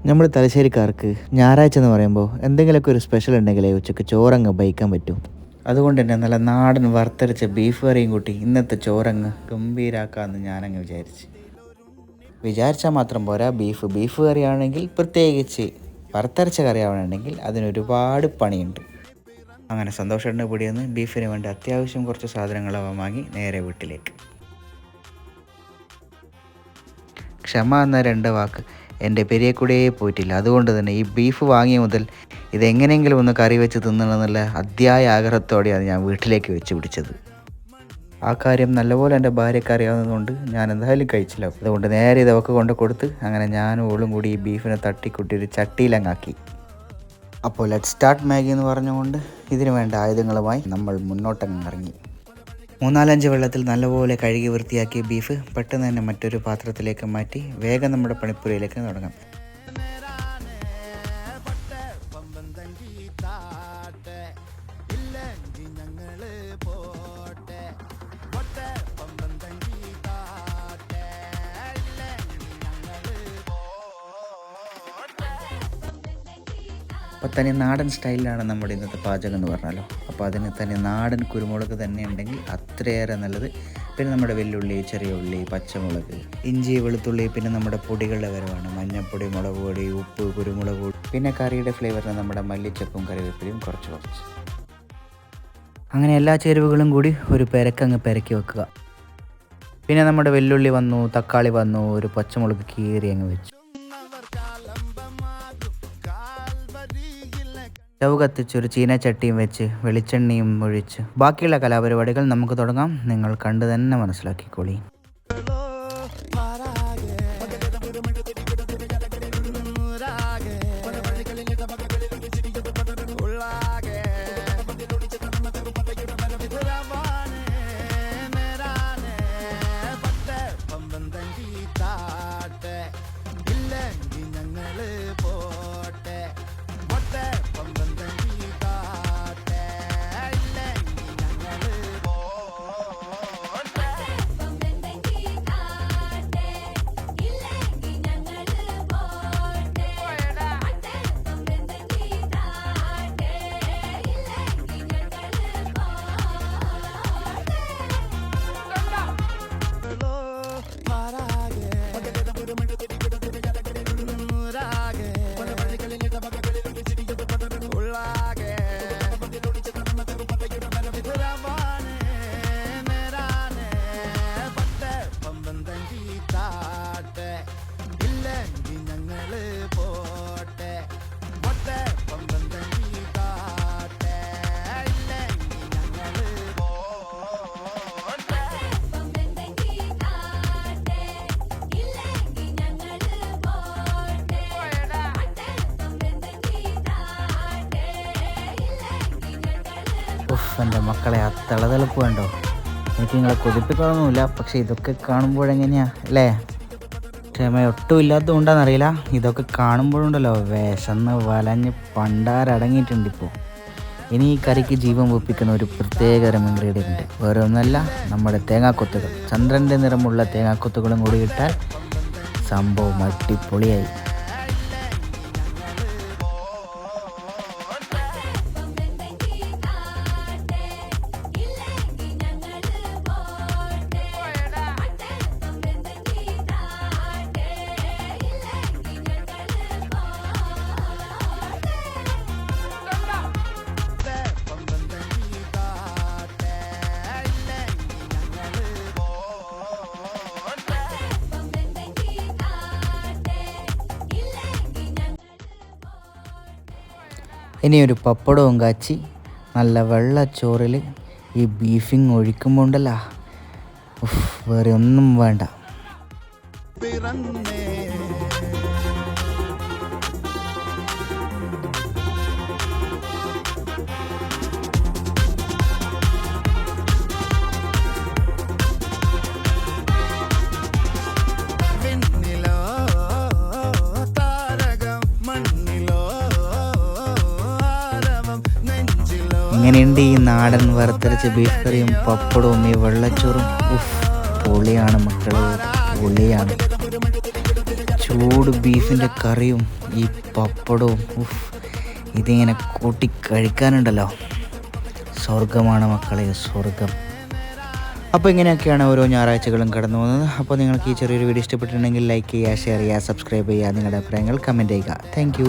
നമ്മൾ തലശ്ശേരിക്കാർക്ക് ഞായറാഴ്ച എന്ന് പറയുമ്പോൾ എന്തെങ്കിലുമൊക്കെ ഒരു സ്പെഷ്യൽ ഉണ്ടെങ്കിലേ ഉച്ചയ്ക്ക് ചോറങ്ങ് ബൈക്കാൻ പറ്റും. അതുകൊണ്ട് തന്നെ നല്ല നാടൻ വറുത്തരച്ച ബീഫ് കറിയും കൂട്ടി ഇന്നത്തെ ചോറങ്ങ് ഗംഭീരാക്കാമെന്ന് ഞാനങ്ങ് വിചാരിച്ചാൽ മാത്രം പോരാ. ബീഫ് കറിയാണെങ്കിൽ പ്രത്യേകിച്ച് വറുത്തരച്ച കറിയാവണമെങ്കിൽ അതിനൊരുപാട് പണിയുണ്ട്. അങ്ങനെ സന്തോഷേട്ടൻ്റെ കൂടിയെന്ന് ബീഫിന് വേണ്ടി അത്യാവശ്യം കുറച്ച് സാധനങ്ങളവ വാങ്ങി നേരെ വീട്ടിലേക്ക്. ക്ഷമ എന്ന 2 വാക്ക് എൻ്റെ പെരിയെ കൂടെയേ പോയിട്ടില്ല. അതുകൊണ്ട് തന്നെ ഈ ബീഫ് വാങ്ങിയ മുതൽ ഇതെങ്ങനെയെങ്കിലും ഒന്ന് കറി വെച്ച് തിന്നണമെന്നുള്ള അതിയായ ആഗ്രഹത്തോടെയാണ് ഞാൻ വീട്ടിലേക്ക് വെച്ച് പിടിച്ചത്. ആ കാര്യം നല്ലപോലെ എൻ്റെ ഭാര്യയ്ക്ക് അറിയാവുന്നതുകൊണ്ട് ഞാൻ എന്തായാലും കഴിച്ചില്ല. അതുകൊണ്ട് നേരെ ഇതൊക്കെ കൊണ്ട് കൊടുത്ത് അങ്ങനെ ഞാനും ഓളും കൂടി ഈ ബീഫിനെ തട്ടിക്കുട്ടി ഒരു ചട്ടിയിലങ്ങാക്കി. അപ്പോൾ ലെറ്റ് സ്റ്റാർട്ട് മാഗി എന്ന് പറഞ്ഞുകൊണ്ട് ഇതിനു വേണ്ട ആയുധങ്ങളുമായി നമ്മൾ മുന്നോട്ടങ്ങ് ഇറങ്ങി. 3-4 വെള്ളത്തിൽ നല്ലപോലെ കഴുകി വൃത്തിയാക്കിയ ബീഫ് പെട്ടെന്ന് തന്നെ മറ്റൊരു പാത്രത്തിലേക്ക് മാറ്റി വേഗം നമ്മുടെ പണിപ്പുരയിലേക്ക് തുടങ്ങാം. അപ്പോൾ തനി നാടൻ സ്റ്റൈലിലാണ് നമ്മുടെ ഇന്നത്തെ പാചകം എന്ന് പറഞ്ഞാലോ. അപ്പോൾ അതിന് തന്നെ നാടൻ കുരുമുളക് തന്നെ ഉണ്ടെങ്കിൽ അത്രയേറെ നല്ലത്. പിന്നെ നമ്മുടെ വെല്ലുള്ളി, ചെറിയ ഉള്ളി, പച്ചമുളക്, ഇഞ്ചി, വെളുത്തുള്ളി, പിന്നെ നമ്മുടെ പൊടികളുടെ വരവാണ് മഞ്ഞൾപ്പൊടി, മുളക് പൊടി, ഉപ്പ്, കുരുമുളക് പൊടി, പിന്നെ കറിയുടെ ഫ്ലേവറിന് നമ്മുടെ മല്ലിച്ചപ്പും കറിവേപ്പിലയും കുറച്ച്. അങ്ങനെ എല്ലാ ചേരുവകളും കൂടി ഒരു പെരക്കങ്ങ് പെരക്കി വെക്കുക. പിന്നെ നമ്മുടെ വെല്ലുള്ളി വന്നു, തക്കാളി വന്നു, ഒരു പച്ചമുളക് കീറി അങ്ങ് വെച്ചു. സ്റ്റവ് കത്തിച്ച് ഒരു ചീനച്ചട്ടിയും വെച്ച് വെളിച്ചെണ്ണയും ഒഴിച്ച് ബാക്കിയുള്ള കലാപരിപാടികൾ നമുക്ക് തുടങ്ങാം. നിങ്ങൾ കണ്ടു തന്നെ മനസ്സിലാക്കിക്കോളി. എൻ്റെ മക്കളെ, ആ തിളതിളപ്പ് വേണ്ടോ? എനിക്ക് നിങ്ങളെ കൊതിപ്പിക്കണമെന്നില്ല, പക്ഷേ ഇതൊക്കെ കാണുമ്പോഴെങ്ങനെയാണ് അല്ലേ? ക്ഷമ ഒട്ടും ഇല്ലാത്തതുകൊണ്ടാണെന്നറിയില്ല, ഇതൊക്കെ കാണുമ്പോഴുണ്ടല്ലോ വിശന്ന് വലഞ്ഞ് പണ്ടാരടങ്ങിയിട്ടുണ്ട്. ഇനി ഈ കറിക്ക് ജീവൻ വെപ്പിക്കുന്ന ഒരു പ്രത്യേകതരം ഇൻഗ്രീഡിയൻ്റ് വേറെ ഒന്നല്ല, നമ്മുടെ തേങ്ങാക്കൊത്തുകൾ. ചന്ദ്രൻ്റെ നിറമുള്ള തേങ്ങാക്കൊത്തുകളും കൂടി ഇട്ടാൽ സംഭവം അടിപൊളിയായി. ഇനിയൊരു പപ്പടവും കാച്ചി നല്ല വെള്ളച്ചോറിൽ ഈ ബീഫിങ് ഒഴിക്കുമ്പോൾ ഉണ്ടല്ലോ, വേറെ ഒന്നും വേണ്ട. എങ്ങനെയുണ്ട് ഈ നാടൻ വറുത്തരച്ച ബീഫ് കറിയും പപ്പടവും ഈ വെള്ളച്ചോറും? പൊളിയാണ് മക്കളെ, പൊളിയാണ്. ചൂട് ബീഫിൻ്റെ കറിയും ഈ പപ്പടവും ഇതിങ്ങനെ കൂട്ടി കഴിക്കാനുണ്ടല്ലോ, സ്വർഗമാണ് മക്കളെ, സ്വർഗം. അപ്പോൾ ഇങ്ങനെയൊക്കെയാണ് ഓരോ ഞായറാഴ്ചകളും കടന്നു പോകുന്നത്. അപ്പോൾ നിങ്ങൾക്ക് ഈ ചെറിയൊരു വീഡിയോ ഇഷ്ടപ്പെട്ടിട്ടുണ്ടെങ്കിൽ ലൈക്ക് ചെയ്യുക, ഷെയർ ചെയ്യുക, സബ്സ്ക്രൈബ് ചെയ്യുക, നിങ്ങളുടെ അഭിപ്രായങ്ങൾ കമൻറ്റ് ചെയ്യുക. താങ്ക്